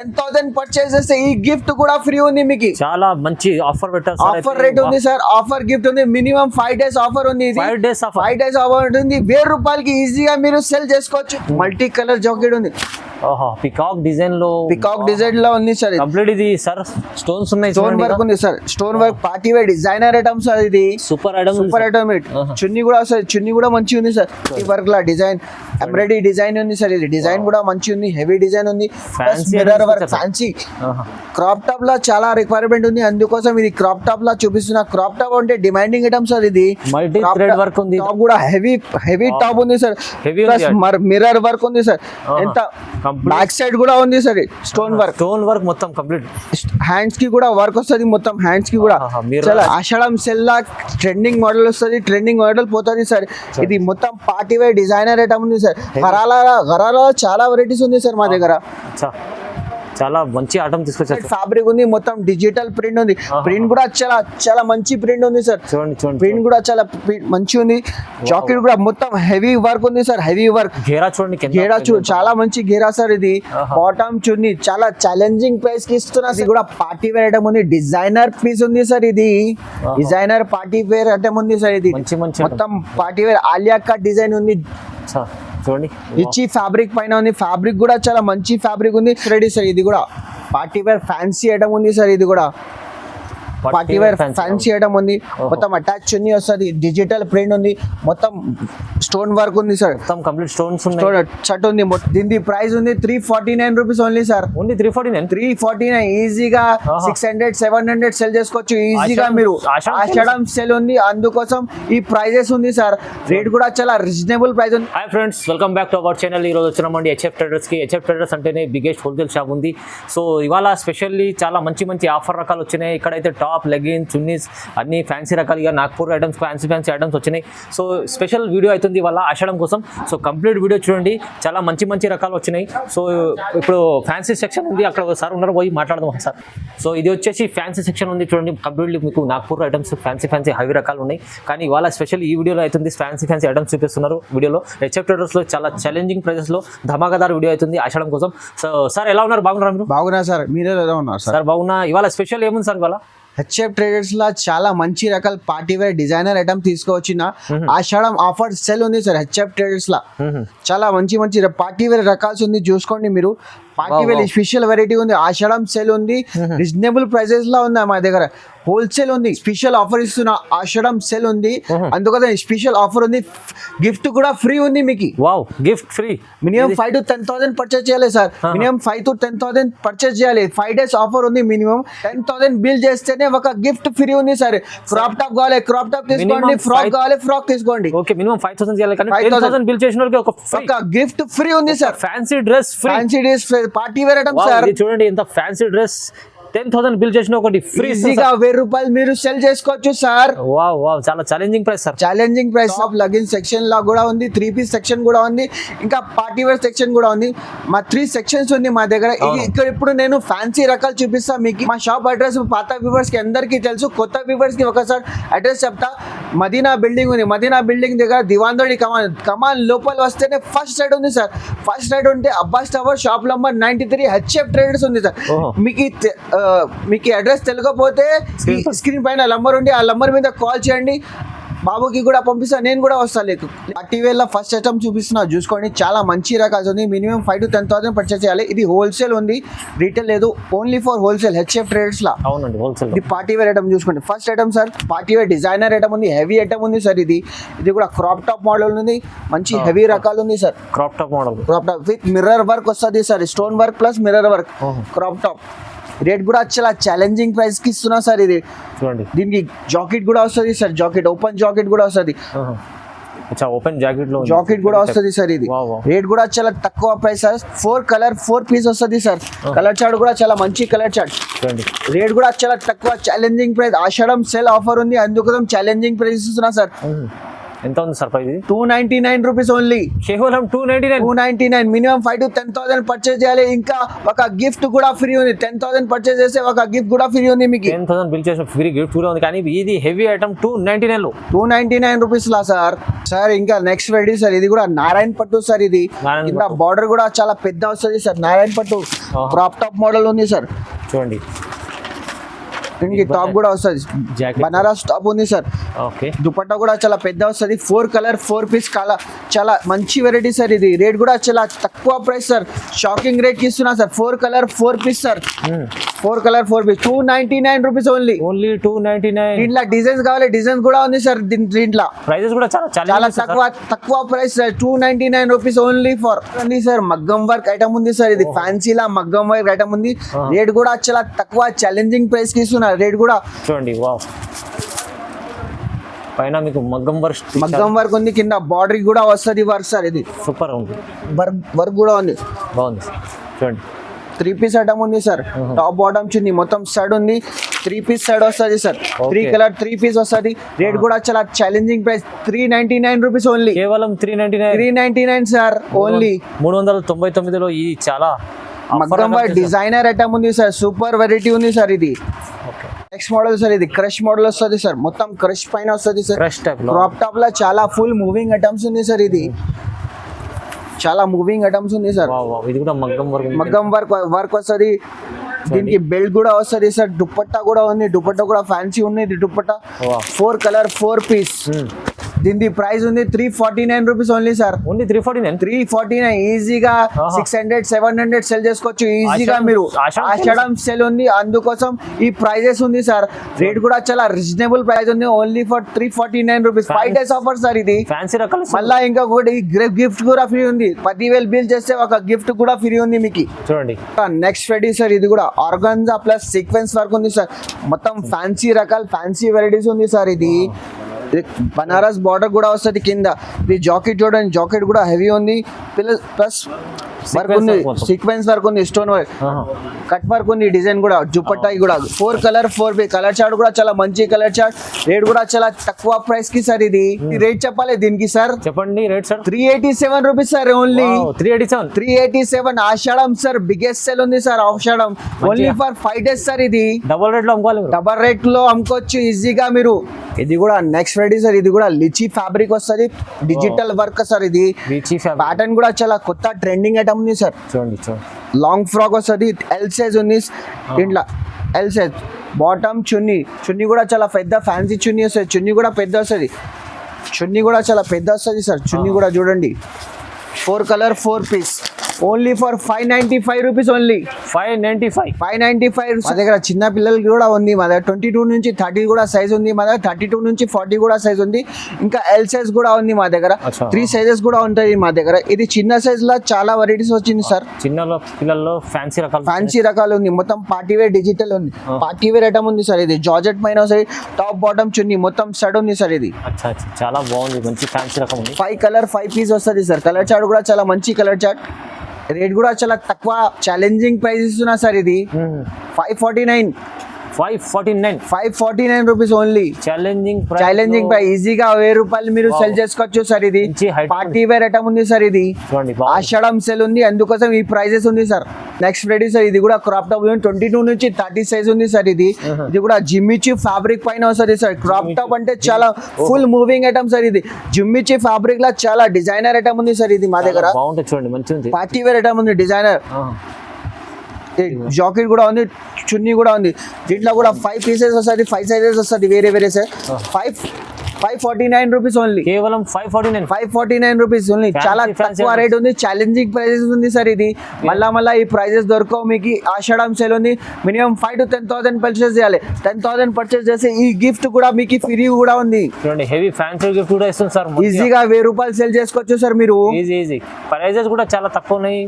10,000 purchase చేస్తే ఈ gift కూడా ఫ్రీ ఉంది మీకు. చాలా మంచి ఆఫర్ పెట్టారు సార్. ఆఫర్ రేట్ ఉంది సార్, ఆఫర్ గిఫ్ట్ ఉంది. మినిమం 5 days ఆఫర్ ఉంది. 5 days ఆఫర్. 5 days ఆఫర్ ఉంటుంది. 1000 రూపాయలకి ఈజీగా మీరు సెల్ చేసుకోవచ్చు. మల్టీ కలర్ జాకెట్ ఉంది. ఓహో, పికాక్ డిజైన్ లో లో ఉంది సార్. కంప్లీట్ ఇది సార్ స్టోన్స్ ఉన్నాయి, స్టోన్ వర్క్ ఉంది sir. Stone work party wear designer item sir. ఇది సూపర్ ఐటమ్. Super item. చున్నీ కూడా సార్, చున్నీ కూడా మంచి ఉంది సార్. ఈ వర్క్ లా డిజైన్ ఎంబ్రాయిడరీ డిజైన్ ఉంది సార్. ఇది డిజైన్ కూడా మంచి ఉంది, హెవీ డిజైన్ ఉంది. Mirror work fancy crop top లా చాలా రిక్వైర్మెంట్ ఉంది, అందుకోసం ఇది క్రాప్ టాప్ లా చూపిస్తున్నా. క్రాప్ టాప్ అంటే డిమాండింగ్ ఐటమ్ సార్. ఇది మల్టీ థ్రెడ్ వర్క్ ఉంది. టాప్ కూడా హెవీ టాప్ ఉంది సార్. మిర్రర్ వర్క్ ఉంది సార్. ఎంత బ్యాక్ సైడ్ కూడా ఉంది సార్. స్టోన్ వర్క్ మొత్తం కంప్లీట్. హ్యాండ్స్ కి కూడా వర్క్ వస్తుంది, మొత్తం హ్యాండ్స్ కి కూడా. ఆషాఢం సెల్ లా ట్రెండింగ్ మోడల్ వస్తుంది, ట్రెండింగ్ మోడల్ పోతుంది సార్. ఇది మొత్తం పార్టీ వేర్ డిజైనర్ ఐటమ్ ఉంది సార్. గరాలా చాలా వెరైటీస్ ఉంది సార్ మా దగ్గర. చాలా మంచి ఐటమ్ తీసుకొచ్చారు. ఫ్యాబ్రిక్ ఉంది, మొత్తం డిజిటల్ ప్రింట్ ఉంది. ప్రింట్ కూడా చాలా మంచి ప్రింట్ ఉంది సార్. చూడండి ప్రింట్ కూడా చాలా మంచి ఉంది. జాకెట్ కూడా మొత్తం హెవీ వర్క్ ఉంది సార్. హెవీ వర్క్ గేరా చూడండి, గేరా చాలా మంచి గేరా సార్. ఇది బాటమ్ చున్నీ చాలా ఛాలెంజింగ్ ప్రైస్ కి ఇస్తున్నా. ఇది కూడా పార్టీ వేర్ ఐటమ్ ఉంది, డిజైనర్ పీస్ ఉంది సార్. ఇది డిజైనర్ పార్టీ వేర్ ఐటమ్ ఉంది సార్. ఇది మొత్తం party wear Alia cut design ఉంది. చూడండి, ఇచ్చి ఫ్యాబ్రిక్ పైన ఉంది. ఫ్యాబ్రిక్ కూడా చాలా మంచి ఫ్యాబ్రిక్ ఉంది. Ready sir. ఇది కూడా పార్టీ వేర్ ఫ్యాన్సీ ఐటమ్ ఉంది సార్. ఇది కూడా పార్టీ వేర్ ఫ్యాన్సీ ఐటమ్ ఉంది. మొత్తం అటాచ్ చున్నీ వస్తుంది, డిజిటల్ ప్రింట్ ఉంది, మొత్తం స్టోన్ వర్క్ ఉంది సార్. మొత్తం కంప్లీట్ స్టోన్స్ షర్ట్ ఉంది. దీని ప్రైస్ ఉంది 349 రూపీస్ ఓన్లీ సార్. ఓన్లీ 349 ఈజీగా 600-700 సెల్ చేసుకోవచ్చు ఈజీగా మీరు. ఆషాఢం సెల్ ఉంది, అందుకోసం ఈ ప్రైజెస్ ఉంది సార్. రేట్ కూడా చాలా రీజనబుల్ ప్రైస్ ఉంది. Hi friends, welcome back to our channel. ఈ రోజు వచ్చినామండి హెచ్ఎఫ్ ట్రేడర్స్ కి. హెచ్ఎఫ్ ట్రేడర్స్ అంటేనే బిగ్గెస్ట్ హోల్సేల్ షాప్ ఉంది. సో ఇవాళ స్పెషల్లీ చాలా మంచి ఆఫర్ రకాలు వచ్చినాయి. ఇక్కడైతే టాప్, లెగిన్, చున్నీస్ అన్ని ఫ్యాన్సీ రకాలుగా నాగ్పూర్ ఐటమ్స్, ఫ్యాన్సీ ఐటమ్స్ వచ్చినాయి. సో స్పెషల్ వీడియో అవుతుంది ఇవాళ ఆషాఢం కోసం. సో కంప్లీట్ వీడియో చూడండి, చాలా మంచి రకాలు వచ్చినాయి. సో ఇప్పుడు ఫ్యాన్సీ సెక్షన్ ఉంది, అక్కడ సార్ ఉన్నారు, పోయి మాట్లాడదాం సార్. సో ఇది వచ్చేసి ఫ్యాన్సీ సెక్షన్ ఉంది చూడండి. కంప్లీట్లీ మీకు నాగ్పూర్ ఐటమ్స్, ఫ్యాన్సీ హెవీ రకాలు ఉన్నాయి. కానీ ఇవాళ స్పెషల్ ఈ వీడియోలో అవుతుంది ఫ్యాన్సీ ఐటమ్స్ చూపిస్తున్నారు వీడియోలో. హెచ్ఎఫ్ ట్రేడర్స్లో చాలా ఛాలెంజింగ్ ప్రైజెస్లో ధమాకాదార్ వీడియో అవుతుంది ఆషాఢం కోసం. సో సార్ ఎలా ఉన్నారు? బాగున్నారు మీరు? బాగున్నా సార్, మీరు ఎలా ఉన్నారు సార్? బాగున్నా. ఇవాళ స్పెషల్ ఏముంది సార్ ఇవాళ? హెచ్ఎఫ్ ట్రేడర్స్ లా చాలా మంచి రకాల పార్టీ వేర్ డిజైనర్ ఐటమ్ తీసుకువచ్చిన ఆషాఢం ఆఫర్ సెల్ ఉంది సార్. హెచ్ఎఫ్ ట్రేడర్స్ లా చాలా మంచి పార్టీ వేర్ రకాల్స్ ఉంది, చూసుకోండి మీరు. పార్టీ వేర్ స్పెషల్ వెరైటీ ఉంది. ఆషాఢం సెల్ ఉంది, రీజనబుల్ ప్రైసెస్ లా ఉంది మా దగ్గర. హోల్సేల్ ఉంది, స్పెషల్ ఆఫర్ ఇస్తున్నా. ఆషాఢం సెల్ ఉంది, అందుకని స్పెషల్ ఆఫర్ ఉంది. గిఫ్ట్ కూడా ఫ్రీ ఉంది మీకు. Wow, gift free. Minimum 5 to 10,000 purchase చేయాలి సార్. మినిమం 5 to 10,000 పర్చేస్ చేయాలి. 5 days ఆఫర్ ఉంది. మినిమం 10,000 బిల్ చేస్తేనే ఒక గిఫ్ట్ ఫ్రీ ఉంది సార్. క్రాప్ టాప్ కావాలి, క్రాప్ టాప్ తీసుకోండి. ఫ్రాక్ కావాలి, ఫ్రాక్ తీసుకోండి. ఓకే, మినిమం 5,000 చేయాలి, కానీ 10,000 బిల్ చేసిన వాళ్ళకి ఒక గిఫ్ట్ ఫ్రీ ఉంది sir. Fancy dress free. Fancy dress party wear item sir. చూడండి, ఎంత ఫ్యాన్సీ డ్రెస్ 10,000 బిల్ చేసిన ఒకటి ఫ్రీ. ఈజీగా 1000 రూపాయలు మీరు సెల్ చేసుకోవచ్చు సార్. వావ్, చాలా challenging price sir. Challenging price. లగిన్ సెక్షన్ లా కూడా ఉంది, 3 piece సెక్షన్ కూడా ఉంది, ఇంకా పార్టీ వేర్ సెక్షన్ కూడా ఉంది. మా 3 sections ఉంది మా దగ్గర. ఇక్కడ ఇప్పుడు నేను ఫ్యాన్సీ రకాలు చూపిస్తా మీకు. మా షాప్ అడ్రస్ పాత వ్యూవర్స్ కి అందరికీ తెలుసు, కొత్త వ్యూవర్స్ కి ఒకసారి అడ్రస్ చెప్తా. మదీనా బిల్డింగ్ ఉంది. మదీనా బిల్డింగ్ దగ్గర దివాందోడి కమాన్ లోపల వస్తేనే ఫస్ట్ రైడ్ ఉంది సార్. ఫస్ట్ రైడ్ ఉంటే Abbas tower, shop number 93, HF traders ఉంది సార్. మీకు అడ్రస్ తెలియకపోతే స్క్రీన్ పైన నంబర్ ఉంది, ఆ నంబర్ మీద కాల్ చేయండి. బాబుకి కూడా పంపిస్తా, నేను కూడా వస్తాను. పార్టీ వేర్ లా ఫస్ట్ ఐటమ్ చూపిస్తున్నా, చూసుకోండి. చాలా మంచి రకాలు ఉంది. మినిమం 5 to 10,000 పర్చేస్ చేయాలి. ఇది హోల్సేల్ ఉంది, రీటైల్ లేదు, only for wholesale. HF traders లా. అవునండి, హోల్సేల్. ఇది పార్టీ వేర్ ఐటమ్ చూసుకోండి. First item sir, party wear designer item ఉంది, హెవీ ఐటమ్ ఉంది సార్. ఇది కూడా క్రాప్ టాప్ మోడల్ ఉంది, మంచి హెవీ రకాలు ఉంది sir. Crop top model, crop top with mirror work వస్తుంది sir. Stone work plus mirror work, crop top. Rate కూడా చాలా ఛాలెంజింగ్ ప్రైస్ కి ఇస్తున్నా సార్. ఇది చూడండి, దీనికి జాకెట్ కూడా వస్తుంది సార్. జాకెట్ ఓపెన్ జాకెట్ కూడా వస్తుంది. ఓపెన్ జాకెట్ కూడా వస్తుంది సార్. ఇది రేట్ కూడా చాలా తక్కువ ప్రైస్ సార్. 4 piece వస్తుంది సార్. కలర్ చార్ట్ కూడా చాలా మంచి కలర్ చార్ట్. రేట్ కూడా చాలా తక్కువ, ఛాలెంజింగ్ ప్రైస్. ఆషాఢం సెల్ ఆఫర్ ఉంది, అందుకోసం ఛాలెంజింగ్ ప్రైస్ ఇస్తున్నా సార్. ఎంత ఉంది సార్ ప్రైస్ ఇది? 299 రూపీస్ ఓన్లీ. కేవలం 299. 299 మినిమం 5 to 10,000 పర్చేజ్ చేయాలి. ఇంకా ఒక గిఫ్ట్ కూడా ఫ్రీ ఉంది. 10,000 పర్చేజ్ చేస్తే ఒక గిఫ్ట్ కూడా ఫ్రీ ఉంది మీకు. 10,000 బిల్ చేసిన ఫ్రీ గిఫ్ట్ కూడా ఉంది. కానీ ఇది హెవీ ఐటమ్ 299 లో. 299 రూపీస్ లా సార్. సార్ ఇంకా నెక్స్ట్ వెరైటీ సార్, ఇది కూడా నారాయణ పట్టు సార్. ఇది కింద బార్డర్ కూడా చాలా పెద్ద వస్తుంది సార్. నారాయణ పట్టు క్రాప్ టాప్ మోడల్ ఉంది సార్. చూడండి దీనికి టాప్ కూడా వస్తుంది, బనారస్ టాప్ ఉంది సార్. ఓకే. దుపట్టా కూడా చాలా పెద్ద వస్తుంది. 4 కలర్ 4 పీస్ కలర్, చాలా మంచి వెరైటీ సార్. ఇది రేట్ కూడా చాలా తక్కువ ప్రైస్ సార్. షాకింగ్ రేట్ కి ఇస్తున్నా sir. 4 colour 4 piece sir. 4 colour 4 piece 299 rupees only. 299. దీంట్లో డిజైన్స్ కావాలి, డిజైన్స్ కూడా ఉంది సార్. దీంట్లో ప్రైజెస్ కూడా చాలా తక్కువ price sir. 299 rupees only for ఉంది సార్. మగ్గం వర్క్ ఐటమ్ ఉంది సార్. ఇది ఫ్యాన్సీలా మగ్గం వర్క్ ఐటమ్ ఉంది. రేట్ కూడా చాలా తక్కువ ఛాలెంజింగ్ ప్రైస్ కి ఇస్తున్నా. రేట్ కూడా చూడండి. వావ్, పైన మీకు మగ్గం వర్క్ ఉంది. కింద బార్డర్ కూడా వస్తుంది వర్క్ సార్. ఇది సూపర్ ఉంది. వర్క్ కూడా ఉంది, బాగుంది. చూడండి 3 పీస్ ఐటమ్ ఉంది సార్. టాప్ బాటమ్ చున్నీ మొత్తం సెట్ ఉంది. 3 పీస్ సెట్ వస్తుంది సార్. 3 కలర్ 3 పీస్ వస్తుంది. రేట్ కూడా చాలా ఛాలెంజింగ్ ప్రైస్. 399 rupees only. కేవలం 399 సార్ ఓన్లీ. 399 లో ఇది చాలా మగ్గం వర్క్ డిజైనర్ ఐటమ్ ఉంది సార్. సూపర్ వెరైటీ ఉంది సార్ ఇది. నెక్స్ట్ మోడల్ సార్, ఇది క్రష్ మోడల్ వస్తుంది సార్. మొత్తం క్రష్ పైన వస్తుంది సార్. క్రాప్ టాప్ లో చాలా ఫుల్ మూవింగ్ ఐటమ్స్ ఉంది సార్. ఇది చాలా మూవింగ్ ఐటమ్స్ ఉంది సార్. ఇది కూడా మగ్గం వర్క్ వస్తుంది. దీనికి బెల్ట్ కూడా వస్తుంది సార్. దుపట్టా కూడా ఉంది. దుపట్టా కూడా ఫ్యాన్సీ ఉంది. Dupatta 4 colour 4 piece. దీని ప్రైస్ ఉంది 349 రూపీస్ ఓన్లీ సార్. ఓన్లీ 349. ఈజీగా 600 700 సెల్ చేసుకోవచ్చు ఈజీగా మీరు. ఆషాఢం సెల్ ఉంది, అందుకోసం ఈ ప్రైజెస్ ఉంది సార్. రేట్ కూడా చాలా రీజనబుల్ ప్రైస్ ఉంది. Only for 349 rupees. 5 days offer sir. ఇది ఫ్యాన్సీ రకాలు. మళ్ళీ ఇంకా ఒకటి గిఫ్ట్ కూడా ఫ్రీ ఉంది. 10,000 బిల్ చేస్తే ఒక గిఫ్ట్ కూడా ఫ్రీ ఉంది మీకు. చూడండి నెక్స్ట్ వెరైటీ సార్, ఇది కూడా ఆర్గాన్జా ప్లస్ సీక్వెన్స్ వర్క్ ఉంది సార్. మొత్తం ఫ్యాన్సీ రకాలు ఫ్యాన్సీ వెరైటీస్ ఉంది సార్. ఇది బనారస్ బార్డర్ కూడా వస్తుంది కింద. ఇది జాకెట్ చూడండి, జాకెట్ కూడా హెవీ ఉంది. ప్లస్ వర్క్ ఉంది, సీక్వెన్స్ వర్క్ ఉంది, స్టోన్ వర్క్, కట్ వర్క్ ఉంది, డిజైన్ కూడా. దుపట్టా కూడా 4 కలర్ 4 పీస్. కలర్ చార్ట్ కూడా చాలా మంచి కలర్ చార్ట్. రేట్ కూడా చాలా తక్కువ ప్రైస్ కి సార్. ఇది రేట్ చెప్పాలి దీనికి సార్. చెప్పండి rate sir. 387 rupees sir only. 387. Ashadham sir biggest sale ఉంది సార్. Ashadham only for 5 days sir. ఇది డబల్ రేట్ లో అమ్ముకోవాలి. డబల్ రేట్ లో అమ్ముకోవచ్చు ఈజీగా మీరు. ఇది కూడా నెక్స్ట్ వెరైటీ సార్. ఇది కూడా లిచీ ఫ్యాబ్రిక్ వస్తుంది. Digital work sir. ఇది ప్యాటర్న్ కూడా చాలా కొత్త ట్రెండింగ్ ఐటమ్ ఉంది సార్. చూడండి లాంగ్ ఫ్రాక్ వస్తుంది. ఎల్ సైజ్ ఉంది దీంట్లో. ఎల్ సైజ్ బాటమ్ చున్నీ కూడా చాలా పెద్ద ఫ్యాన్సీ చున్నీ వస్తుంది. చున్నీ కూడా పెద్ద వస్తుంది. చున్నీ కూడా చాలా పెద్ద వస్తుంది సార్. చున్నీ కూడా చూడండి. 4 colour 4 piece only for 595 rupees only. 595 మా దగ్గర చిన్న పిల్లలకి కూడా ఉంది. మా దగ్గర 22 నుంచి 30 కూడా సైజ్ ఉంది. మా దగ్గర 32 నుంచి 40 కూడా సైజ్ ఉంది. ఇంకా ఎల్ సైజ్ కూడా ఉంది మా దగ్గర. 3 సైజెస్ కూడా ఉంటాయి మా దగ్గర. ఇది చిన్న సైజ్ లో చాలా వెరైటీస్ వచ్చింది సార్. చిన్న పిల్లల్లో ఫ్యాన్సీ రకాలు ఉంది. మొత్తం పార్టీ వేర్ డిజిటల్ ఉంది. పార్టీ వేర్ ఐటమ్ ఉంది సార్. ఇది జార్జెట్ పైన టాప్ బాటమ్ చున్నీ మొత్తం సెట్ ఉంది సార్. ఇది చాలా బాగుంది, మంచి ఫ్యాన్సీ రకం ఉంది. 5 కలర్ 5 పీస్ వస్తుంది సార్. కలర్ చార్ట్ కూడా చాలా మంచి కలర్ చార్ట్. రేట్ కూడా చాలా తక్కువ ఛాలెంజింగ్ ప్రైస్ ఇస్తున్నా సార్. ఇది 549 రూపీస్ ఓన్లీ. Challenging price. ఈజీగా 1000 రూపాయలు మీరు సెల్ చేసుకోవచ్చు సార్. ఇది పార్టీ వేర్ ఐటమ్ ఉంది సార్. ఇది ఆషాఢం సెల్ ఉంది, అందుకోసం ఈ ప్రైజెస్ ఉంది సార్. నెక్స్ట్ వెరైటీ సార్, ఇది కూడా క్రాప్ టాప్ 22 నుంచి 30 సైజ్ ఉంది సార్. ఇది కూడా జిమ్మిచీ ఫ్యాబ్రిక్ పైన వస్తుంది సార్. క్రాప్ టాప్ అంటే చాలా ఫుల్ మూవింగ్ ఐటమ్ సార్. ఇది జిమ్మిచీ ఫ్యాబ్రిక్ లా చాలా డిజైనర్ ఐటమ్ ఉంది సార్. ఇది మా దగ్గర చూడండి మంచి పార్టీ వేర్ ఐటమ్ ఉంది, డిజైనర్. జాకెట్ కూడా ఉంది, చున్నీ కూడా ఉంది. దీంట్లో కూడా 5 పీసెస్ వస్తుంది, 5 సైజెస్ వస్తుంది వేరే సార్. 549 rupees only. కేవలం 549 రూపీస్ ఓన్లీ. చాలా తక్కువ రేట్ ఉంది. ఛాలెంజింగ్ ప్రైజెస్ ఉంది సార్. ఇది మళ్ళా ఈ ప్రైజెస్ దొరకవు మీకు. ఆషాఢం సేల్ ఉంది. మినిమం 5 to 10,000 పర్చేస్ చేయాలి. 10,000 పర్చేస్ చేస్తే ఈ గిఫ్ట్ కూడా మీకు ఫ్రీ కూడా ఉంది. చూడండి హెవీ ఫ్యాన్సీ గిఫ్ట్ కూడా ఇస్తుంది సార్. ఈజీగా 1000 రూపాయలు సేల్ చేసుకోవచ్చు సార్ మీరు. ఈజీ ప్రైజెస్ కూడా చాలా తక్కువ ఉన్నాయి.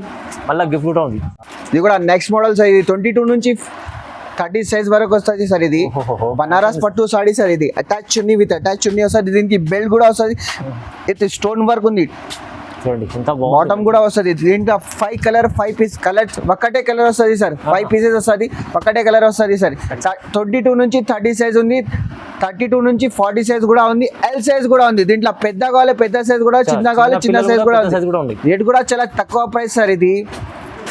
మళ్ళీ గిఫ్ట్ కూడా ఉంది. ఇది కూడా నెక్స్ట్ మోడల్ సార్. ఇది 22 నుంచి 30 సైజ్ వరకు వస్తుంది సార్. ఇది బనారస్ పట్టు సాడీ సార్. ఇది అటాచ్ చున్నీ విత్ అటాచ్ చున్నీ వస్తుంది. దీనికి బెల్ట్ కూడా వస్తుంది. ఇది స్టోన్ వర్క్ ఉంది. చూడండి ఎంత బాగుంది. బాటమ్ కూడా వస్తుంది దీంట్లో 5 పీస్ కలర్స్ ఒకటే కలర్ వస్తుంది సార్ 5 పీసెస్ వస్తుంది ఒకటే కలర్ వస్తుంది సార్ 22 నుంచి 30 సైజ్ ఉంది 32 నుంచి 40 సైజ్ కూడా ఉంది ఎల్ సైజ్ కూడా ఉంది దీంట్లో పెద్ద కావాలి పెద్ద సైజ్ కూడా చిన్న కావాలి చిన్న సైజ్ కూడా ఉంది రేట్ కూడా చాలా తక్కువ ప్రైస్ సార్ ఇది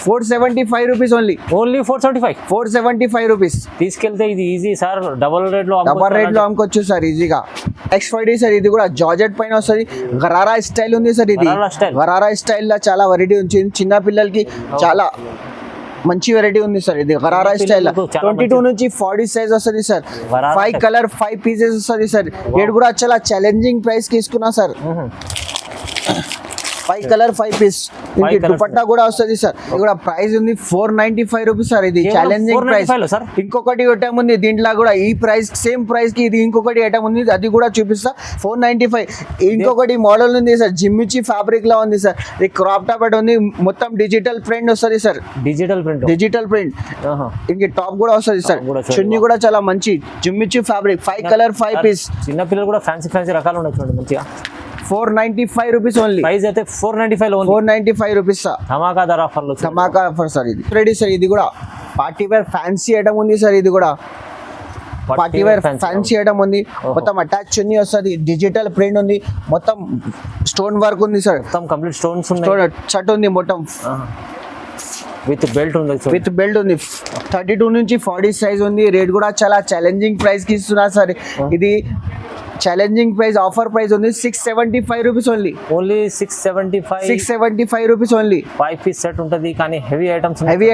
475 రూపీస్ ఓన్లీ 475 రూపీస్ తీసుకెళ్తే ఇది ఈజీ సార్ డబల్ రేట్ లో అమ్ముకోవచ్చు సార్ ఈజీగా X5D సార్ ఇది కూడా జార్జెట్ పైన వస్తుంది గరారా స్టైల్ ఉంది సార్ ఇది గరారా స్టైల్ లో చాలా వెరైటీ ఉంది చిన్న పిల్లలకి చాలా మంచి వెరైటీ ఉంది సార్ ఇది గరారా స్టైల్ 22 నుంచి 40 సైజ్ వస్తుంది సార్ 5 కలర్ 5 పీసెస్ వస్తుంది సార్ రేట్ కూడా చాలా ఛాలెంజింగ్ ప్రైస్ తీసుకున్నా సార్ 5 కలర్ 5 పీస్ దీనికి దుపట్టా కూడా వస్తుంది సార్ ఇది కూడా ప్రైస్ ఉంది 495 రూపీస్ సార్ ఇది ఛాలెంజింగ్ ప్రైస్ ఇంకొకటి ఐటమ్ ఉంది దీంట్లో కూడా ఈ ప్రైస్ సేమ్ ప్రైస్ కి ఇది ఇంకొకటి ఐటమ్ ఉంది అది కూడా చూపిస్తా 495 ఇంకొకటి మోడల్ ఉంది సార్ జిమ్మిచి ఫ్యాబ్రిక్ లా ఉంది సార్ ఇది క్రాప్ టాప్ ఉంది మొత్తం డిజిటల్ ప్రింట్ వస్తుంది సార్ డిజిటల్ ప్రింట్ ఇంక టాప్ కూడా వస్తుంది సార్ చున్నీ కూడా చాలా మంచి జిమ్మిచి ఫ్యాబ్రిక్ 5 కలర్ 5 పీస్ చిన్న పిల్లలు కూడా ఫ్యాన్సీ రకాలు ఉన్నాయి చూడండి మంచిగా 495 రూపీస్ ఓన్లీ ప్రైస్ అయితే 495 రూపీస్ సార్ ధమాకా ఆఫర్ సార్ ఇది రెడీ సార్ ఇది కూడా పార్టీ వేర్ ఫ్యాన్సీ ఐటమ్ ఉంది సార్ ఇది కూడా పార్టీ వేర్ ఫ్యాన్సీ ఐటమ్ ఉంది మొత్తం అటాచ్ చున్నీ వస్తుంది డిజిటల్ ప్రింట్ ఉంది మొత్తం స్టోన్ వర్క్ ఉంది సార్ మొత్తం కంప్లీట్ స్టోన్స్ ఉన్నాయి షర్ట్ ఉంది మొత్తం విత్ బెల్ట్ ఉంది 32 నుంచి 40 సైజ్ ఉంది రేట్ కూడా చాలా ఛాలెంజింగ్ ప్రైస్ కి ఇస్తున్నా సార్ ఇది ఛాలెంజింగ్ ప్రైస్ ఆఫర్ ప్రైస్ ఉంది 675 rupees only 675 rupees only 5 piece set ఉంటుంది కానీ హెవీ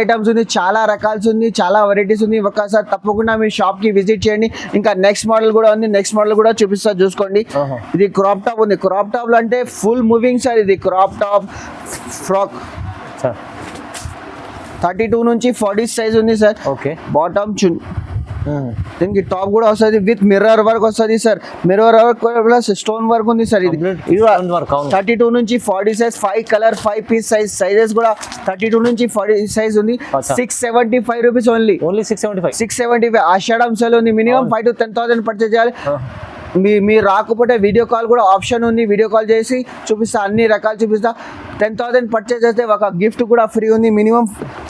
ఐటమ్స్ ఉంది చాలా రకాల్స్ ఉంది చాలా వెరైటీస్ ఉంది ఒకసారి తప్పకుండా మీ షాప్ కి విజిట్ చేయండి ఇంకా నెక్స్ట్ మోడల్ కూడా ఉంది నెక్స్ట్ మోడల్ కూడా చూపిస్తా చూసుకోండి ఇది క్రాప్ టాప్ ఉంది క్రాప్ టాప్ లో అంటే ఫుల్ మూవింగ్ సార్ ఇది క్రాప్ టాప్ ఫ్రాక్ 32 నుంచి 40 సైజ్ ఉంది సార్ ఓకే బాటమ్ చున్ దీనికి టాప్ కూడా వస్తుంది విత్ మిర్రర్ వర్క్ వస్తుంది sir mirror work plus stone work ఉంది సార్ ఇది 32 నుంచి 40 సైజ్ 5 కలర్ 5 పీస్ సైజెస్ కూడా 32 నుంచి 40 సైజ్ ఉంది 675 రూపీస్ ఓన్లీ 675 ఆషాఢం సేల్ ఉంది మినిమం 5 to 10,000 పర్చేజ్ చేయాలి మీరు రాకపోతే వీడియో కాల్ కూడా ఆప్షన్ ఉంది వీడియో కాల్ చేసి చూపిస్తా అన్ని రకాలు చూపిస్తా 10,000 పర్చేజ్ చేస్తే ఒక గిఫ్ట్ కూడా ఫ్రీ ఉంది మినిమం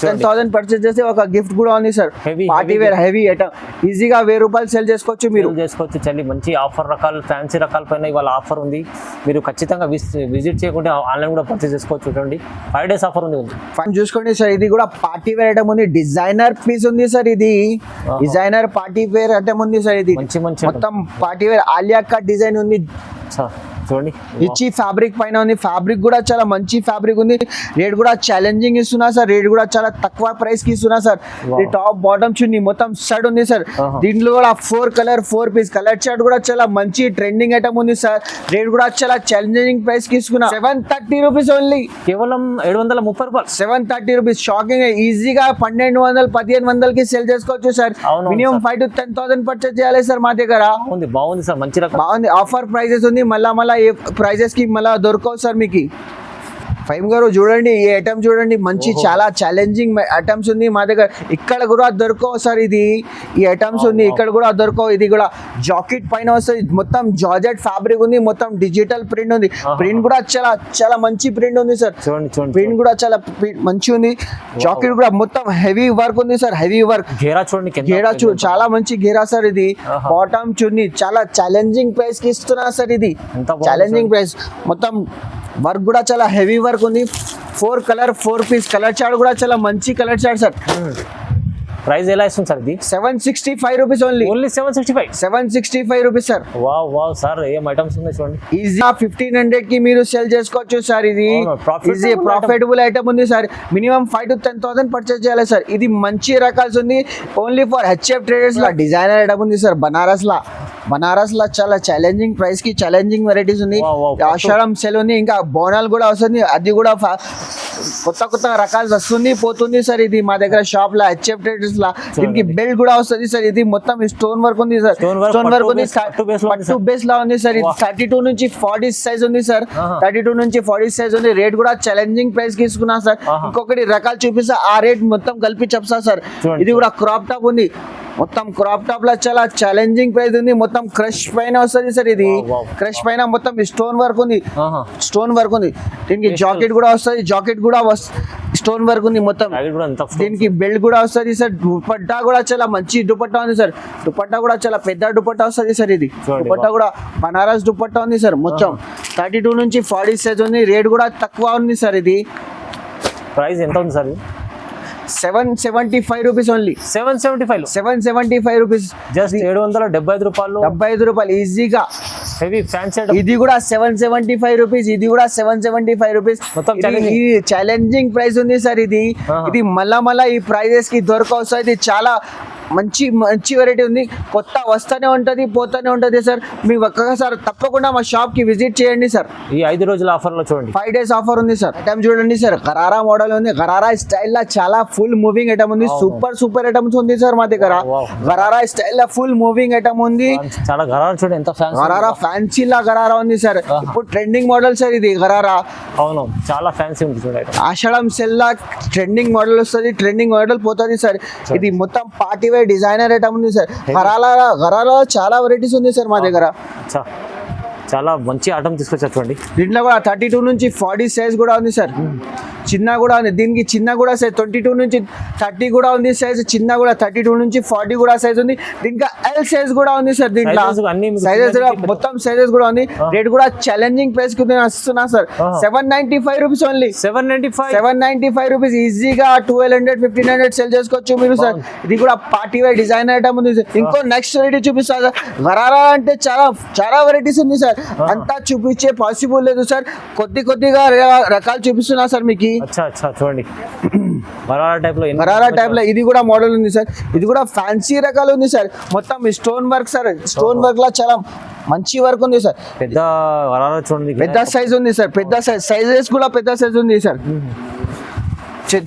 10,000 పర్చేజ్ చేస్తే ఒక గిఫ్ట్ కూడా ఉంది sir party wear heavy item ఈజీగా 1000 రూపాయలు సేల్ చేసుకోవచ్చు మీరు చల్లి మంచి ఆఫర్ రకాలు ఫ్యాన్సీ రకాల పైన ఇవాళ ఆఫర్ ఉంది మీరు ఖచ్చితంగా విజిట్ చేయకుంటే ఆన్లైన్ కూడా పర్చేజ్ చేసుకోవచ్చు చూడండి 5 days ఆఫర్ ఉంది చూసుకోండి సార్ ఇది కూడా పార్టీ వేర్ ఐటమ్ ఉంది డిజైనర్ పీస్ ఉంది సార్ ఇది డిజైనర్ పార్టీ వేర్ ఐటమ్ ఉంది సార్ ఇది మొత్తం party wear Alia cut design ఉంది చూడండి ఇచ్చి ఫ్యాబ్రిక్ పైన ఉంది ఫ్యాబ్రిక్ కూడా చాలా మంచి ఫ్యాబ్రిక్ ఉంది రేట్ కూడా ఛాలెంజింగ్ ఇస్తున్నా సార్ రేట్ కూడా చాలా తక్కువ ప్రైస్ కి ఇస్తున్నా సార్ ఈ టాప్ బాటమ్ చున్నీ మొత్తం షర్ట్ ఉంది సార్ దీంట్లో కూడా 4 కలర్ 4 పీస్ కలర్ షర్ట్ కూడా చాలా మంచి ట్రెండింగ్ ఐటమ్ ఉంది సార్ రేట్ కూడా చాలా ఛాలెంజింగ్ ప్రైస్ కి ఇస్తున్నా 730 రూపీస్ ఓన్లీ కేవలం 730 రూపాయలు 730 రూపీస్ షాకింగ్ ఈజీగా 1200-1500 కి సేల్ చేసుకోవచ్చు సార్ మినిమం 5 to 10,000 పర్చేజ్ చేయాలి సార్ మా దగ్గర బాగుంది సార్ మంచి రకం బాగుంది ఆఫర్ ప్రైజెస్ ఉంది మళ్ళా ఏ ప్రైజెస్ కి మళ్ళీ దొరకవు సార్ మీకు ఫైమ్ గారు చూడండి ఈ ఐటమ్ చూడండి మంచి చాలా ఛాలెంజింగ్ ఐటమ్స్ ఉంది మా దగ్గర ఇక్కడ కూడా దొరకవు సార్ ఇది ఈ ఐటమ్స్ ఉంది ఇక్కడ కూడా దొరకవు ఇది కూడా జాకెట్ పైన వస్తుంది మొత్తం జార్జెట్ ఫ్యాబ్రిక్ ఉంది మొత్తం డిజిటల్ ప్రింట్ ఉంది ప్రింట్ కూడా చాలా చాలా మంచి ప్రింట్ ఉంది సార్ ప్రింట్ కూడా చాలా మంచి ఉంది జాకెట్ కూడా మొత్తం హెవీ వర్క్ ఉంది సార్ హెవీ వర్క్ గేరా చాలా మంచి గేరా సార్ ఇది బాటమ్ చున్నీ చాలా ఛాలెంజింగ్ ప్రైస్ కి ఇస్తున్నా సార్ ఇది ఛాలెంజింగ్ ప్రైస్ మొత్తం వర్క్ కూడా చాలా హెవీ వర్క్ ఉంది 4 కలర్ 4 పీస్ కలర్ చార్ట్ కూడా చాలా మంచి కలర్ చార్ట్ సార్ ప్రైస్ ఎలా ఇస్తుంది సార్ ఇది 765 rupees only 765 rupees sir wow sir ఏం ఐటమ్స్ ఉన్నాయి చూడండి ఈజీగా 1500 కి మీరు సేల్ చేసుకోవచ్చు సార్ ఇది ఈజీ ప్రాఫిటబుల్ ఐటమ్ ఉంది సార్ మినిమం 5 to 10,000 పర్చేజ్ చేయాలి సార్ ఇది మంచి రకాల్స్ ఉంది only for HF traders law designer item ఉంది సార్ బనారస్ లా చాలా ఛాలెంజింగ్ ప్రైస్ కి ఛాలెంజింగ్ వెరైటీస్ ఉంది ఆషాఢం సేల్ ఉంది ఇంకా బోనాలు కూడా వస్తుంది అది కూడా కొత్త రకాలు వస్తుంది పోతుంది సార్ ఇది మా దగ్గర షాప్ లా హెచ్ఎఫ్ ట్రేడర్స్ లా దీనికి బెల్ట్ కూడా వస్తుంది సార్ ఇది మొత్తం స్టోన్ వర్క్ ఉంది సార్ స్టోన్ వర్క్ ఉంది పట్టు బేస్ లా ఉంది సార్ ఇది 32 నుంచి 40 సైజ్ ఉంది సార్ 32 నుంచి 40 సైజ్ ఉంది రేట్ కూడా ఛాలెంజింగ్ ప్రైస్ తీసుకున్నా సార్ ఇంకొకటి రకాలు చూపిస్తా ఆ రేట్ మొత్తం కలిపి చెప్తా సార్ ఇది కూడా క్రాప్ టాప్ ఉంది మొత్తం క్రాప్ టాప్ లో చాలా ఛాలెంజింగ్ ప్రైస్ ఉంది. మొత్తం క్రష్ పైన వస్తుంది సార్ ఇది. Wow. క్రష్ పైన మొత్తం స్టోన్ వర్క్ ఉంది. ఆహా. స్టోన్ వర్క్ ఉంది. దీనికి జాకెట్ కూడా వస్తుంది. జాకెట్ కూడా స్టోన్ వర్క్ ఉంది మొత్తం. ప్యాకెట్ కూడా ఎంత దీనికి బెల్ట్ కూడా వస్తుంది సార్. దుపట్టా కూడా చాలా మంచి దుపట్టా ఉంది సార్. దుపట్టా కూడా చాలా పెద్ద దుపట్టా వస్తుంది సార్ ఇది. చూడండి, దుపట్టా కూడా బనారస్ దుపట్టా ఉంది సార్. మొత్తం 32 నుంచి 40 సైజ్ ఉంది. రేట్ కూడా తక్కువ ఉంది సార్. ఇది ప్రైస్ ఎంత ఉంది sir? 775 rupees only. 775 775 rupees. Just 775 రూపాయలు 75 రూపాయలు ఈజీగా. హెవీ ఫ్యాన్సీ ఇది కూడా 775 రూపీస్. ఇది కూడా 775 రూపీస్. మొత్తం ఛాలెంజింగ్ ప్రైస్ ఉంది సార్ ఇది. ఇది మళ్ళా ఈ ప్రైజెస్ కి దొరకవు సార్. ఇది చాలా మంచి వెరైటీ ఉంది. కొత్త వస్తూనే ఉంటది, పోతూనే ఉంటది సార్. మీ ఒక్కసారి తప్పకుండా మా షాప్ కి విజిట్ చేయండి సార్. ఈ 5 రోజుల ఆఫర్ లో చూడండి, 5 days ఆఫర్ ఉంది సార్. ఐటమ్ చూడండి సార్, గరారా మోడల్ ఉంది. గరారా స్టైల్ లా చాలా ఫుల్ మూవింగ్ ఐటమ్ ఉంది. సూపర్ ఐటమ్స్ ఉంది సార్ మా దగ్గర. గరారా స్టైల్ లా ఫుల్ మూవింగ్ ఐటమ్ ఉంది. చాలా గరారా చూడండి ఎంత ఫ్యాన్సీ. గరారా ఫ్యాన్సీ లా గరారా ఉంది సార్. ఇప్పుడు ట్రెండింగ్ మోడల్ సార్ ఇది గరారా. అవును, చాలా ఫ్యాన్సీ ఉంది చూడండి. ఆషాఢం సెల్ లా ట్రెండింగ్ మోడల్ వస్తుంది. ట్రెండింగ్ మోడల్ పోతుంది సార్. ఇది మొత్తం పార్టీ వేర్ డిజైనర్ ఐటమ్ ఉంది సార్. గరారా చాలా వెరైటీస్ ఉంది సార్ మా దగ్గర. చాలా మంచి ఐటమ్ తీసుకొచ్చారు చూడండి. దీంట్లో కూడా 32 నుంచి 40 సైజ్ కూడా ఉంది సార్. చిన్న కూడా ఉంది. దీనికి చిన్న కూడా సైజ్ 22 నుంచి 30 కూడా ఉంది సైజ్. చిన్న కూడా 32 నుంచి 40 కూడా సైజ్ ఉంది. దీనికి ఎల్ సైజ్ కూడా ఉంది సార్. దీంట్లో సైజెస్ మొత్తం సైజెస్ కూడా ఉంది. రేట్ కూడా ఛాలెంజింగ్ ప్రైస్ కి వస్తున్నా సార్. 795 rupees only. 795 రూపీస్ ఈజీగా 1200 1500 సెల్ చేసుకోవచ్చు మీరు సార్. ఇది కూడా పార్టీ వేర్ డిజైనర్ ఐటమ్ ఉంది. ఇంకో నెక్స్ట్ వెరైటీ చూపిస్తా సార్. గరారా అంటే చాలా వెరైటీస్ ఉంది సార్. అంతా చూపించే పాసిబుల్ లేదు సార్. కొద్దిగా రకాలు చూపిస్తున్నా సార్ మీకు. చూడండి, గరారా టైప్ లో ఇది కూడా మోడల్ ఉంది సార్. ఇది కూడా ఫ్యాన్సీ రకాలు ఉంది సార్. మొత్తం stone work sir. Stone work లా చాలా మంచి వర్క్ ఉంది సార్. పెద్ద గరారా చూడండి, పెద్ద సైజ్ ఉంది సార్. పెద్ద సైజెస్ కూడా పెద్ద సైజ్ ఉంది సార్.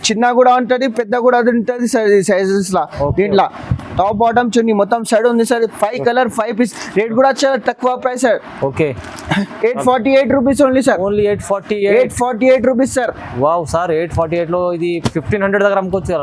చిన్న కూడా ఉంటది, పెద్ద కూడా ఉంటది సార్. ఈ సైజెస్ లా దీంట్లో టాప్ బాటమ్ చున్నీ మొత్తం సైడ్ ఉంది సార్. 5 colour 5 piece. రేట్ కూడా చాలా తక్కువ price sir. Okay, 848 rupees only sir. Only 848 rupees sir. Wow sir, 848 లో ఇది 1500 దగ్గర అమ్ముకోవచ్చు.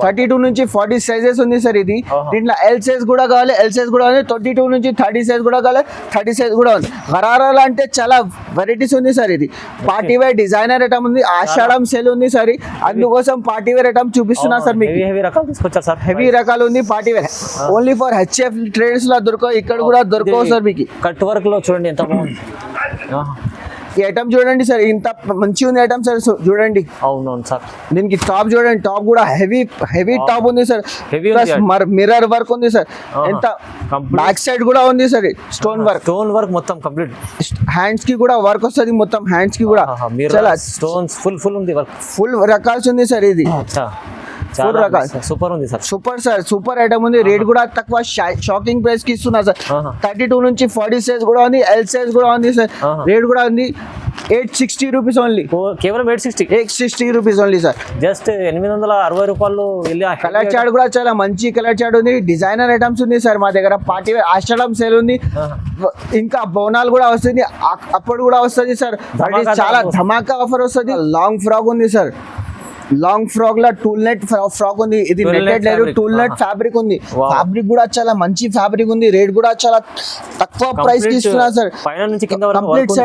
32 నుంచి 40 సైజెస్ ఉంది సార్. ఇది దీంట్లో ఎల్ సైజ్ కూడా కావాలి, ఎల్ సైజ్ కూడా ఉంది. 22 నుంచి 30 సైజ్ కూడా కావాలి, 30 సైజ్ కూడా ఉంది. గరారాలో అంటే చాలా వెరైటీస్ ఉంది సార్. ఇది పార్టీ వేర్ డిజైనర్ ఐటమ్ ఉంది. ఆషాఢం సేల్ ఉంది సార్. అందుకోసం పార్టీ వేర్ ఐటమ్ చూపిస్తున్నా సార్ మీకు. హెవీ రకాలు తీసుకొచ్చారు సార్. హెవీ రకాలు ఉంది party wear. Only for HF traders లా దొరకవు. ఇక్కడ కూడా దొరకవు సార్ మీకు. కట్ వర్క్ లో చూడండి ఎంత బాగుంది. ఈ ఐటమ్ చూడండి సార్, ఇంత మంచి ఉంది ఐటమ్ సార్. చూడండి, అవునవును సార్. దీనికి టాప్ చూడండి, టాప్ కూడా హెవీ టాప్ ఉంది సార్. మిర్రర్ వర్క్ ఉంది సార్. ఎంత బ్యాక్ సైడ్ కూడా ఉంది సార్. స్టోన్ వర్క్ మొత్తం కంప్లీట్. హ్యాండ్స్ కి కూడా వర్క్ వస్తుంది. మొత్తం హ్యాండ్స్ కి కూడా చాలా స్టోన్స్ ఫుల్ ఉంది వర్క్. ఫుల్ రకాల్స్ ఉంది సార్. ఇది సూపర్ ఉంది sir. Super sir, super item ఉంది. రేట్ కూడా తక్కువ, షాకింగ్ ప్రైస్ కి ఇస్తున్నా సార్. 32 నుంచి 40 సైజ్ కూడా ఉంది, ఎల్ సైజ్ కూడా ఉంది సార్. రేట్ కూడా ఉంది 860 రూపీస్ ఓన్లీ. కేవలం 860 రూపీస్ ఓన్లీ సార్. జస్ట్ 860 రూపాయలు. కలర్ చార్ట్ కూడా చాలా మంచి కలర్ చార్ట్ ఉంది. డిజైనర్ ఐటమ్స్ ఉంది సార్ మా దగ్గర. పార్టీ ఆషాఢం సేల్ ఉంది. ఇంకా బోనాలు కూడా వస్తుంది, అప్పుడు కూడా వస్తుంది సార్. చాలా ధమాకా ఆఫర్ వస్తుంది. లాంగ్ ఫ్రాక్ ఉంది సార్. లాంగ్ ఫ్రాక్ లా టూల్ నెట్ ఫ్రాక్ ఉంది. ఇది నెట్టెడ్ లేదు, టూల్ నెట్ ఫ్యాబ్రిక్ ఉంది. ఫ్యాబ్రిక్ కూడా చాలా మంచి ఫ్యాబ్రిక్ ఉంది. రేట్ కూడా చాలా తక్కువ ప్రైస్ కి ఇస్తున్నా సార్. కంప్లీట్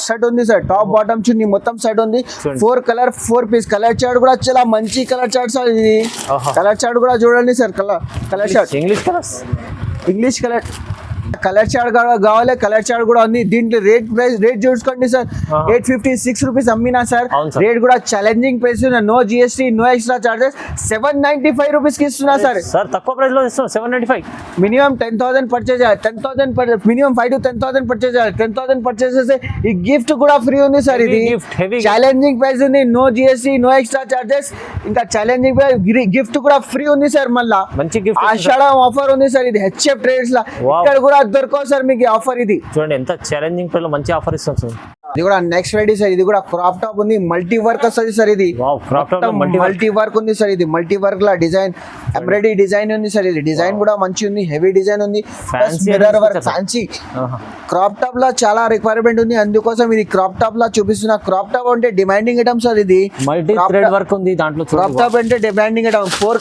సెట్ ఉంది సార్. టాప్ బాటమ్ చున్నీ మొత్తం సెట్ ఉంది. 4 కలర్ 4 పీస్. కలర్ చార్ట్ కూడా చాలా మంచి కలర్ చార్ట్ సార్. ఇది కలర్ చార్ట్ కూడా చూడండి sir. Colour chart English colour chart కావాలి. కలర్ చార్ట్ కూడా ఉంది. దీంట్లో రేట్ చూసుకోండి సార్. 856 రూపీస్ అమ్మినా సార్. రేట్ కూడా challenging price. No GST, no extra charges. 795 rupees కి ఇస్తున్నా సార్. తక్కువ ప్రైస్ లో ఇస్తున్నాం. 795. మినిమం 10,000 పర్చేజ్ చేయాలి. 10,000 మినిమం 5 to 10,000 పర్చేజ్ చేయాలి. 10,000 పర్చేజ్ చేస్తే ఈ గిఫ్ట్ కూడా ఫ్రీ ఉంది సార్. ఇది ఛాలెంజింగ్ ప్రైస్ ఉంది. No GST, no extra charges. ఇంకా ఛాలెంజింగ్ ప్రైస్, గిఫ్ట్ కూడా ఫ్రీ ఉంది సార్. మళ్ళా మంచి గిఫ్ట్ ఆషాఢం ఆఫర్ ఉంది సార్. ఇది హెచ్ఎఫ్ ట్రేడర్స్ లా ఇక్కడ కూడా దొరకవు సార్ మీకు ఆఫర్. ఇది చూడండి ఎంత ఛాలెంజింగ్ ప్రైస్ లో మంచి ఆఫర్ ఇస్తాం సార్. ఇది కూడా నెక్స్ట్ వెరైటీ సార్. ఇది కూడా క్రాప్ టాప్ ఉంది, మల్టీ వర్క్ వస్తుంది సార్. ఇది వావ్, crop top లో multi work. మల్టీ వర్క్ ఉంది సార్. ఇది మల్టీ వర్క్ లా డిజైన్, ఎంబ్రాయిడరీ డిజైన్ ఉంది సార్. ఇది డిజైన్ కూడా మంచి ఉంది, హెవీ డిజైన్ ఉంది, Fancy మిర్రర్ వర్క్, అనిపిస్తుంది ఫ్యాన్సీ. ఆహా. క్రాప్ టాప్ లా చాలా రిక్వైర్మెంట్ ఉంది, అందుకోసం ఇది క్రాప్ టాప్ లా చూపిస్తున్నా. క్రాప్ టాప్ అంటే డిమాండింగ్ ఐటమ్ సార్. ఇది multi Crop thread top- work ఉంది దాంట్లో క్రాప్ టాప్ అంటే డిమాండింగ్ ఐటమ్. 4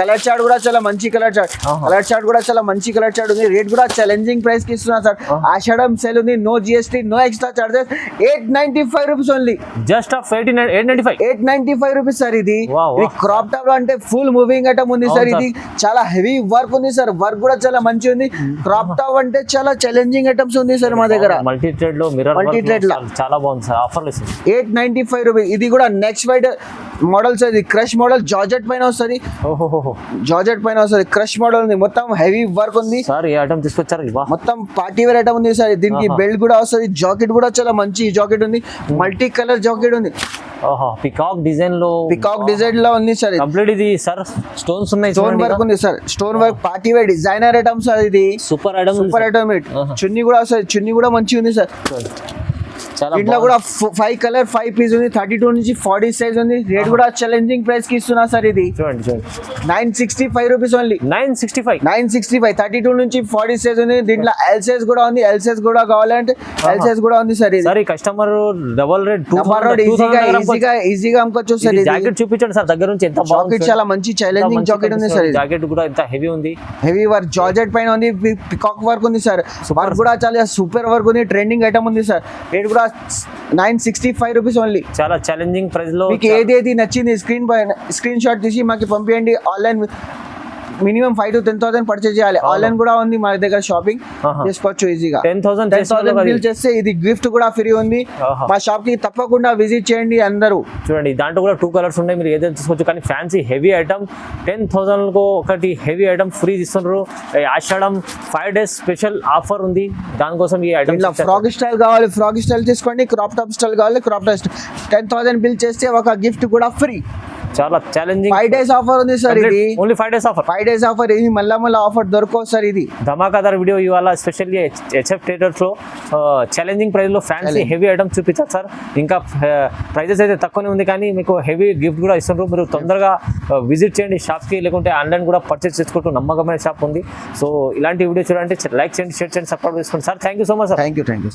కలర్ చార్ట్ కూడా చాలా మంచి కలర్ చార్ట్. కలర్ చార్ట్ కూడా చాలా మంచి కలర్ చార్ట్ ఉంది. రేట్ కూడా ఛాలెంజింగ్ ప్రైస్ కి ఇస్తున్నా సార్. ఆషాఢం సేల్ ఉంది, no GST, no extra charges. 895 rupees only. Just off 895. 895 rupees sir. ఇది Wow, ఇది wow. క్రాప్ టాప్ లో అంటే ఫుల్ మూవింగ్ ఐటమ్ ఉంది సార్. అవును ఇది చాలా హెవీ వర్క్ ఉంది సార్. వర్క్ కూడా చాలా మంచి ఉంది. క్రాప్ టాప్ అంటే చాలా ఛాలెంజింగ్ ఐటమ్స్ ఉంది సార్ మా దగ్గర. మల్టీ థ్రెడ్ లో మిర్రర్ Multi thread లో. చాలా బాగుంది సార్. ఆఫర్ ఇస్తుంది. 895 రూపీస్. ఇది కూడా నెక్స్ట్ వైడ్ మోడల్ సార్. ఇది క్రష్ మోడల్ జార్జెట్ పైన వస్తుంది. ఓహో జార్జెట్ పైన వస్తుంది. క్రష్ మోడల్ ఉంది, మొత్తం హెవీ వర్క్ ఉంది. సార్ ఈ ఐటమ్ తీసుకొచ్చారు ఇవా. మొత్తం పార్టీ వేర్ ఐటమ్ ఉంది సార్. దీనికి ఆహా. బెల్ట్ కూడా వస్తుంది. జాకెట్ కూడా చాలా మంచి జాకెట్ ఉంది, మల్టీ కలర్ జాకెట్ ఉంది. ఓహో, పికాక్ డిజైన్ లో పికాక్ డిజైన్ లో ఉంది సార్. కంప్లీట్ ఇది సార్ స్టోన్స్ ఉన్నాయి. స్టోన్ వర్క్ ఉంది sir. Stone work party wear designer item sir. ఇది సూపర్ ఐటమ్. Super item. ఆహా. చున్నీ కూడా వస్తుంది. చున్నీ కూడా మంచి ఉంది సార్. చాలా దీంట్లో కూడా 5 కలర్ 5 పీస్ ఉంది. 32 నుంచి 40 సైజ్ ఉంది. రేట్ కూడా ఛాలెంజింగ్ ప్రైస్ కి ఇస్తున్నా సార్. ఇది చూడండి 965 రూపీస్ ఓన్లీ. 965. 965. 32 నుంచి 40 సైజ్ ఉంది. దీంట్లో ఎల్ సైజ్ కూడా ఉంది. ఎల్ సైజ్ కూడా కావాలంటే ఎల్ సైజ్ కూడా ఉంది సార్. ఇది సార్ ఈ customer double rate number road ఈజీగా అమ్ముకోవచ్చు సార్. ఇది జాకెట్ చూపించండి సార్ దగ్గర నుంచి. ఎంత జాకెట్ చాలా మంచి ఛాలెంజింగ్ జాకెట్ ఉంది సార్. జాకెట్ కూడా ఎంత హెవీ ఉంది. హెవీ వర్క్ జార్జెట్ పైన ఉంది. పికాక్ వర్క్ ఉంది సార్. వర్క్ కూడా చాలా సూపర్ వర్క్ ఉంది. ట్రెండింగ్ ఐటమ్ ఉంది సార్. రేట్ కూడా 965 రూపీస్ ఓన్లీ. చాలా ఛాలెంజింగ్ ప్రైస్ లో మీకు ఏది నచ్చింది స్క్రీన్ షాట్ తీసి మాకు పంపించండి. ఆన్లైన్ మినిమం 5 to 10,000 పర్చేజ్ చేయాలి. ఆన్లైన్ కూడా ఉంది మా దగ్గర. షాపింగ్ ఆహా. చేసుకోవచ్చు ఈజీగా. 10,000 బిల్ చేస్తే ఇది గిఫ్ట్ కూడా ఫ్రీ ఉంది. ఆహా. మా షాప్ కి తప్పకుండా విజిట్ చేయండి అందరూ. చూడండి దాంట్లో కూడా 2 కలర్స్ ఉన్నాయి. మీరు ఏదైనా తీసుకోవచ్చు. కానీ ఫ్యాన్సీ హెవీ ఐటమ్ 10,000 కు ఒకటి హెవీ ఐటమ్ ఫ్రీ ఇస్తున్నారు. ఈ ఆషాఢం 5 days స్పెషల్ ఆఫర్ ఉంది. దానికోసం ఈ ఐటమ్ ఇట్లా ఫ్రాక్ స్టైల్ కావాలి, ఫ్రాక్ స్టైల్ తీసుకోండి. క్రాప్ టాప్ స్టైల్ కావాలి, క్రాప్ టాప్ 10,000 బిల్ చేస్తే ఒక గిఫ్ట్ కూడా ఫ్రీ. చాలా ఛాలెంజింగ్ 5 days ఆఫర్ ఉంది సార్. ఇది only 5 days offer. 5 days offer. ఇది మళ్ళా ఆఫర్ దొరకవు సార్. ఇది ధమాకాదార్ వీడియో ఇవాళ స్పెషల్లీ హెచ్ఎఫ్ ట్రేడర్స్ లో ఛాలెంజింగ్ ప్రైస్ లో ఫ్యాన్సీ హెవీ ఐటమ్ చూపించారు సార్. ఇంకా ప్రైజెస్ అయితే తక్కువనే ఉంది, కానీ మీకు హెవీ గిఫ్ట్ కూడా ఇస్తున్నారు. మీరు తొందరగా విజిట్ చేయండి షాప్ కి, లేకుంటే ఆన్లైన్ కూడా పర్చేస్ చేసుకుంటూ నమ్మకమైన షాప్ ఉంది. సో ఇలాంటి వీడియో చూడండి, లైక్ చేయండి, షేర్ చేయండి, సపోర్ట్ చేసుకోండి sir. Thank you so much sir. Thank you.